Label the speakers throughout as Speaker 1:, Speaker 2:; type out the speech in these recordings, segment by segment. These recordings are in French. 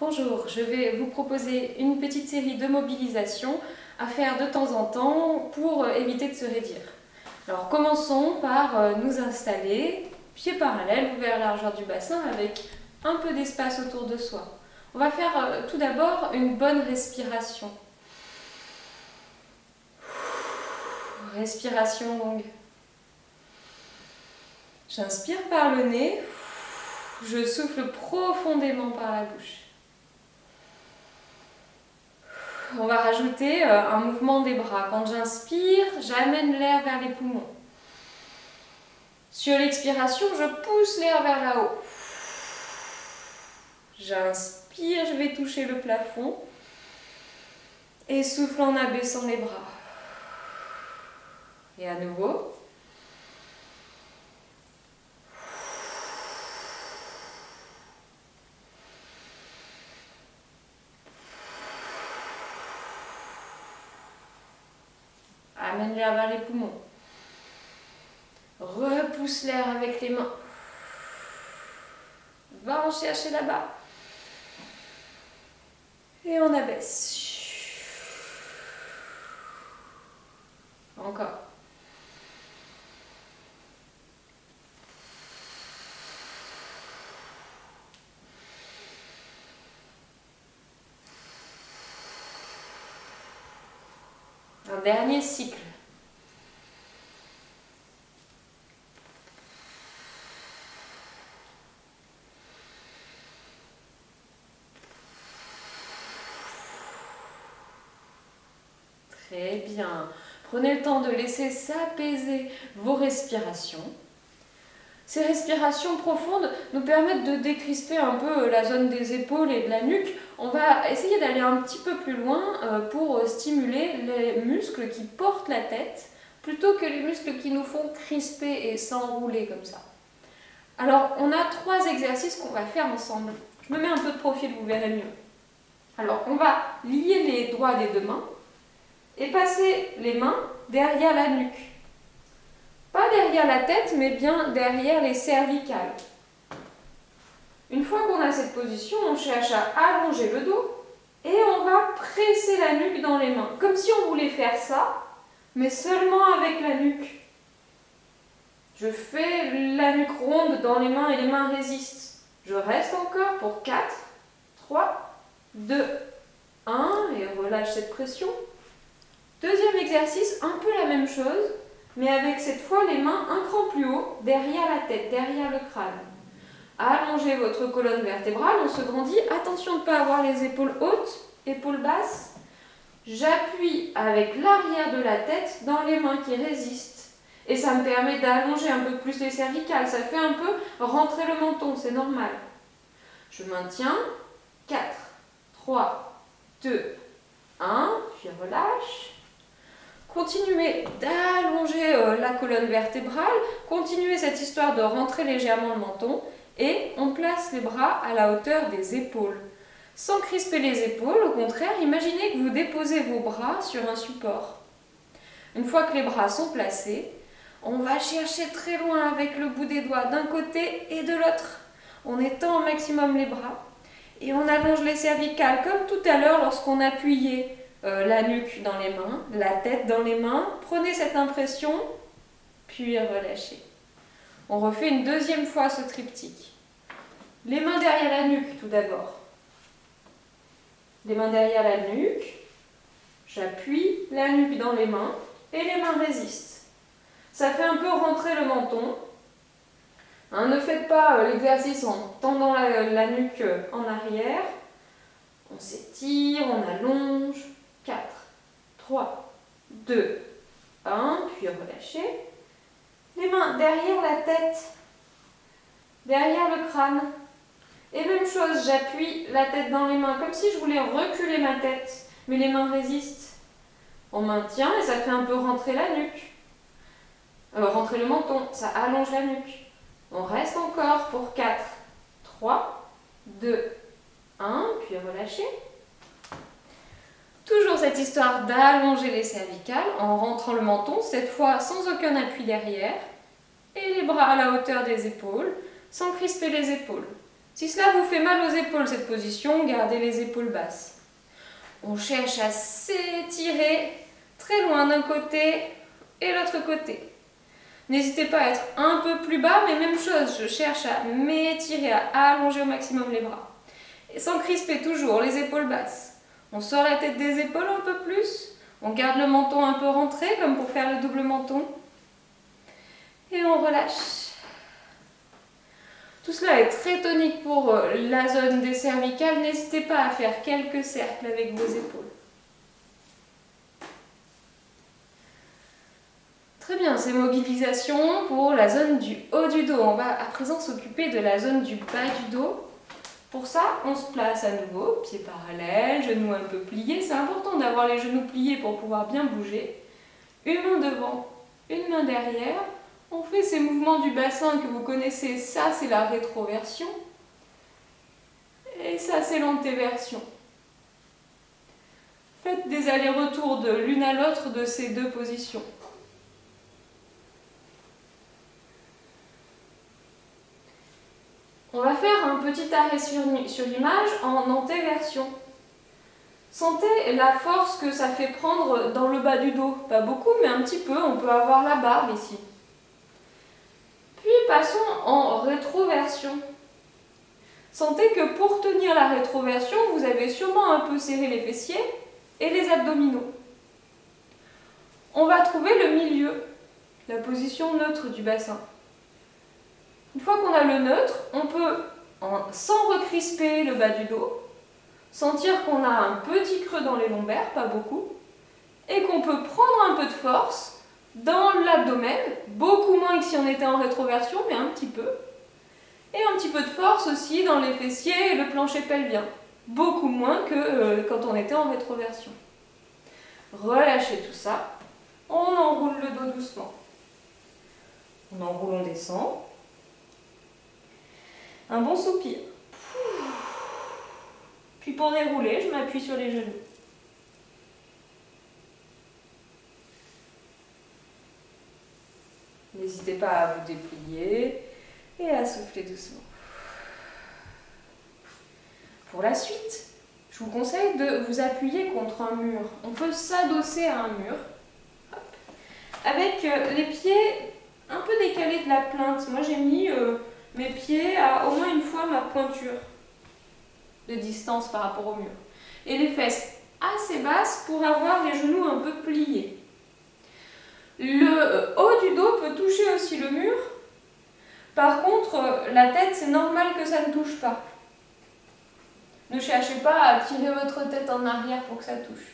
Speaker 1: Bonjour, je vais vous proposer une petite série de mobilisations à faire de temps en temps pour éviter de se raidir. Alors commençons par nous installer, pieds parallèles, ouvert largeur du bassin avec un peu d'espace autour de soi. On va faire tout d'abord une bonne respiration. Respiration longue. J'inspire par le nez, je souffle profondément par la bouche. On va rajouter un mouvement des bras. Quand j'inspire, j'amène l'air vers les poumons. Sur l'expiration, je pousse l'air vers là-haut. J'inspire, je vais toucher le plafond. Et souffle en abaissant les bras. Et à nouveau. Amène l'air vers les poumons. Repousse l'air avec les mains. Va en chercher là-bas. Et on abaisse. Encore. Un dernier cycle. Très bien. Prenez le temps de laisser s'apaiser vos respirations. Ces respirations profondes nous permettent de décrisper un peu la zone des épaules et de la nuque. On va essayer d'aller un petit peu plus loin pour stimuler les muscles qui portent la tête plutôt que les muscles qui nous font crisper et s'enrouler comme ça. Alors, on a 3 exercices qu'on va faire ensemble. Je me mets un peu de profil, vous verrez mieux. Alors, on va lier les doigts des 2 mains et passer les mains derrière la nuque. Pas derrière la tête, mais bien derrière les cervicales. Une fois qu'on a cette position, on cherche à allonger le dos et on va presser la nuque dans les mains. Comme si on voulait faire ça, mais seulement avec la nuque. Je fais la nuque ronde dans les mains et les mains résistent. Je reste encore pour 4, 3, 2, 1 et relâche cette pression. Deuxième exercice, un peu la même chose, mais avec cette fois les mains un cran plus haut, derrière la tête, derrière le crâne. Allongez votre colonne vertébrale, on se grandit. Attention de ne pas avoir les épaules hautes, épaules basses. J'appuie avec l'arrière de la tête dans les mains qui résistent. Et ça me permet d'allonger un peu plus les cervicales. Ça fait un peu rentrer le menton, c'est normal. Je maintiens. 4, 3, 2, 1, puis relâche. Continuez d'allonger la colonne vertébrale, continuez cette histoire de rentrer légèrement le menton et on place les bras à la hauteur des épaules. Sans crisper les épaules, au contraire, imaginez que vous déposez vos bras sur un support. Une fois que les bras sont placés, on va chercher très loin avec le bout des doigts d'un côté et de l'autre. On étend au maximum les bras et on allonge les cervicales comme tout à l'heure lorsqu'on appuyait la nuque dans les mains, la tête dans les mains. Prenez cette impression, puis relâchez. On refait une deuxième fois ce triptyque. Les mains derrière la nuque tout d'abord. Les mains derrière la nuque. J'appuie la nuque dans les mains et les mains résistent. Ça fait un peu rentrer le menton. Hein, ne faites pas l'exercice en tendant la nuque en arrière. On s'étire, on allonge. 4, 3, 2, 1, puis relâchez. Les mains derrière la tête, derrière le crâne. Et même chose, j'appuie la tête dans les mains, comme si je voulais reculer ma tête, mais les mains résistent. On maintient et ça fait un peu rentrer la nuque. Rentrer le menton, ça allonge la nuque. On reste encore pour 4, 3, 2, 1, puis relâchez. Toujours cette histoire d'allonger les cervicales en rentrant le menton, cette fois sans aucun appui derrière, et les bras à la hauteur des épaules, sans crisper les épaules. Si cela vous fait mal aux épaules, cette position, gardez les épaules basses. On cherche à s'étirer très loin d'un côté et l'autre côté. N'hésitez pas à être un peu plus bas, mais même chose, je cherche à m'étirer, à allonger au maximum les bras. Et sans crisper toujours, les épaules basses. On sort la tête des épaules un peu plus, on garde le menton un peu rentré, comme pour faire le double menton. Et on relâche. Tout cela est très tonique pour la zone des cervicales. N'hésitez pas à faire quelques cercles avec vos épaules. Très bien, ces mobilisations pour la zone du haut du dos. On va à présent s'occuper de la zone du bas du dos. Pour ça, on se place à nouveau, pieds parallèles, genoux un peu pliés. C'est important d'avoir les genoux pliés pour pouvoir bien bouger. Une main devant, une main derrière. On fait ces mouvements du bassin que vous connaissez. Ça, c'est la rétroversion. Et ça, c'est l'antéversion. Faites des allers-retours de l'une à l'autre de ces deux positions. On va faire un petit arrêt sur l'image en antéversion. Sentez la force que ça fait prendre dans le bas du dos. Pas beaucoup, mais un petit peu. On peut avoir la barre ici. Puis passons en rétroversion. Sentez que pour tenir la rétroversion, vous avez sûrement un peu serré les fessiers et les abdominaux. On va trouver le milieu, la position neutre du bassin. Une fois qu'on a le neutre, on peut, sans recrisper le bas du dos, sentir qu'on a un petit creux dans les lombaires, pas beaucoup, et qu'on peut prendre un peu de force dans l'abdomen, beaucoup moins que si on était en rétroversion, mais un petit peu. Et un petit peu de force aussi dans les fessiers et le plancher pelvien, beaucoup moins que quand on était en rétroversion. Relâchez tout ça, on enroule le dos doucement. On enroule, on descend. Un bon soupir. Puis pour dérouler, je m'appuie sur les genoux. N'hésitez pas à vous déplier et à souffler doucement. Pour la suite, je vous conseille de vous appuyer contre un mur. On peut s'adosser à un mur. Hop. Avec les pieds un peu décalés de la plinthe. Moi j'ai mis mes pieds à au moins une fois ma pointure de distance par rapport au mur. Et les fesses assez basses pour avoir les genoux un peu pliés. Le haut du dos peut toucher aussi le mur. Par contre, la tête, c'est normal que ça ne touche pas. Ne cherchez pas à tirer votre tête en arrière pour que ça touche.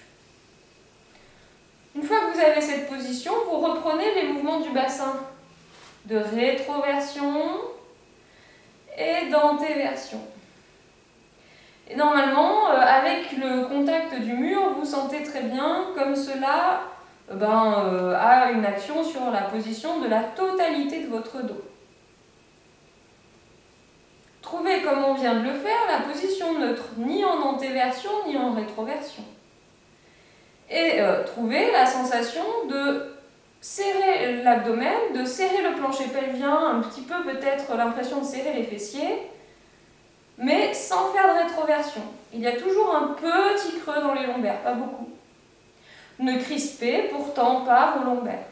Speaker 1: Une fois que vous avez cette position, vous reprenez les mouvements du bassin de rétroversion et d'antéversion. Et normalement, avec le contact du mur, vous sentez très bien comme cela a une action sur la position de la totalité de votre dos. Trouvez, comme on vient de le faire, la position neutre, ni en antéversion ni en rétroversion. Et trouvez la sensation de serrer l'abdomen, de serrer le plancher pelvien, un petit peu peut-être l'impression de serrer les fessiers, mais sans faire de rétroversion. Il y a toujours un petit creux dans les lombaires, pas beaucoup. Ne crispez pourtant pas vos lombaires.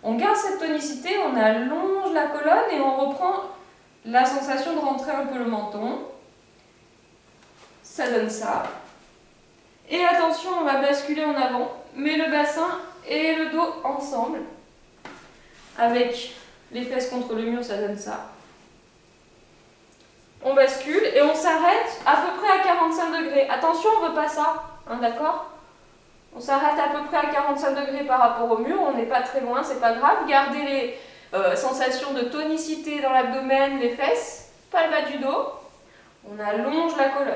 Speaker 1: On garde cette tonicité, on allonge la colonne et on reprend la sensation de rentrer un peu le menton. Ça donne ça. Et attention, on va basculer en avant, mais le bassin et le dos ensemble. Avec les fesses contre le mur, ça donne ça. On bascule et on s'arrête à peu près à 45 degrés. Attention, on ne veut pas ça, hein, d'accord? On s'arrête à peu près à 45 degrés par rapport au mur, on n'est pas très loin, c'est pas grave. Gardez les sensations de tonicité dans l'abdomen, les fesses, pas le bas du dos. On allonge la colonne.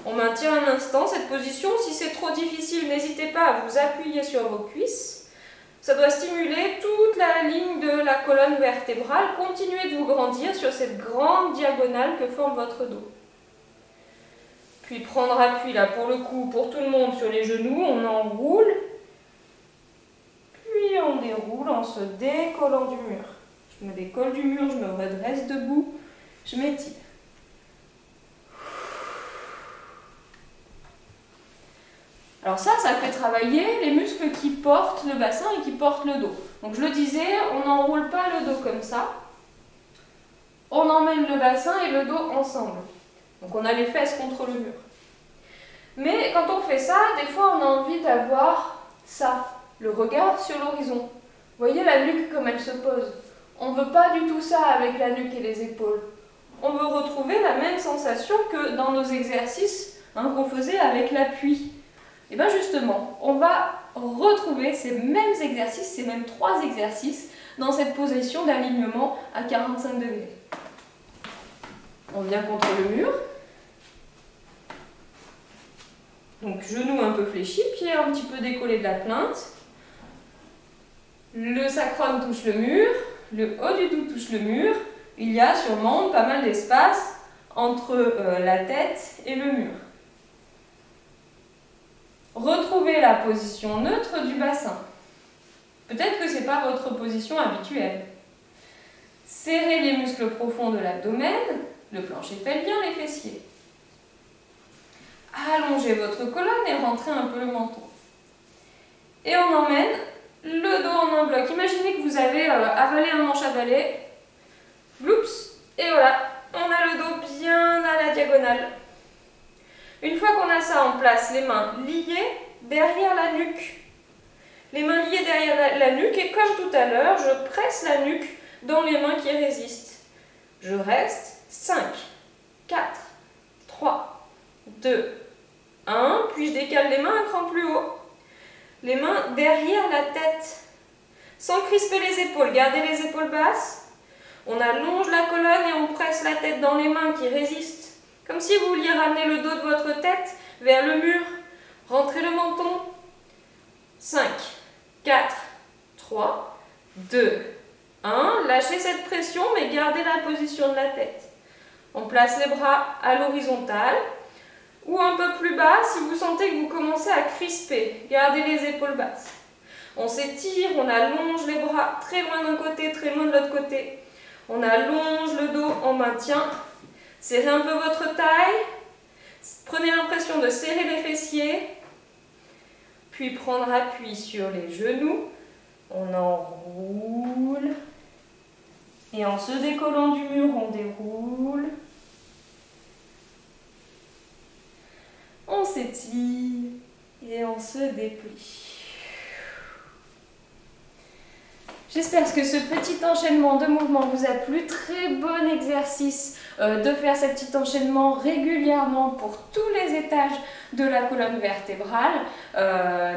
Speaker 1: On maintient un instant cette position. Si c'est trop difficile, n'hésitez pas à vous appuyer sur vos cuisses. Ça doit stimuler toute la ligne de la colonne vertébrale. Continuez de vous grandir sur cette grande diagonale que forme votre dos. Puis prendre appui là pour le coup, pour tout le monde sur les genoux, on enroule. Puis on déroule en se décollant du mur. Je me décolle du mur, je me redresse debout. Je m'étire. Alors ça fait travailler les muscles qui portent le bassin et qui portent le dos. Donc je le disais, on n'enroule pas le dos comme ça. On emmène le bassin et le dos ensemble. Donc on a les fesses contre le mur. Mais quand on fait ça, des fois on a envie d'avoir ça, le regard sur l'horizon. Voyez la nuque comme elle se pose. On ne veut pas du tout ça avec la nuque et les épaules. On veut retrouver la même sensation que dans nos exercices qu'on faisait avec l'appui. Et bien justement, on va retrouver ces mêmes exercices, ces mêmes 3 exercices, dans cette position d'alignement à 45 degrés. On vient contre le mur. Donc genou un peu fléchi, pied un petit peu décollé de la plainte. Le sacrum touche le mur, le haut du dos touche le mur. Il y a sûrement pas mal d'espace entre la tête et le mur. Retrouvez la position neutre du bassin. Peut-être que ce n'est pas votre position habituelle. Serrez les muscles profonds de l'abdomen, le plancher pelvien, les fessiers. Allongez votre colonne et rentrez un peu le menton. Et on emmène le dos en un bloc. Imaginez que vous avez avalé un manche à balai. Bloups. Et voilà, on a le dos bien à la diagonale. Une fois qu'on a ça en place, les mains liées derrière la nuque. Les mains liées derrière la nuque et comme tout à l'heure, je presse la nuque dans les mains qui résistent. Je reste 5, 4, 3, 2, 1, puis je décale les mains un cran plus haut. Les mains derrière la tête, sans crisper les épaules. Gardez les épaules basses. On allonge la colonne et on presse la tête dans les mains qui résistent. Comme si vous vouliez ramener le dos de votre tête vers le mur. Rentrez le menton. 5, 4, 3, 2, 1. Lâchez cette pression, mais gardez la position de la tête. On place les bras à l'horizontale ou un peu plus bas si vous sentez que vous commencez à crisper. Gardez les épaules basses. On s'étire, on allonge les bras très loin d'un côté, très loin de l'autre côté. On allonge le dos, on maintient. Serrez un peu votre taille. Prenez l'impression de serrer les fessiers. Puis prendre appui sur les genoux. On enroule. Et en se décollant du mur, on déroule. On s'étire et on se déplie. J'espère que ce petit enchaînement de mouvements vous a plu. Très bon exercice de faire ce petit enchaînement régulièrement pour tous les étages de la colonne vertébrale.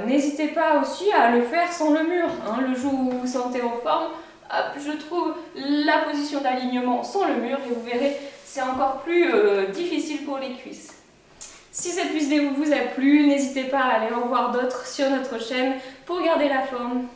Speaker 1: N'hésitez pas aussi à le faire sans le mur. Le jour où vous vous sentez en forme, hop, je trouve la position d'alignement sans le mur et vous verrez, c'est encore plus difficile pour les cuisses. Si cette vidéo vous a plu, n'hésitez pas à aller en voir d'autres sur notre chaîne pour garder la forme.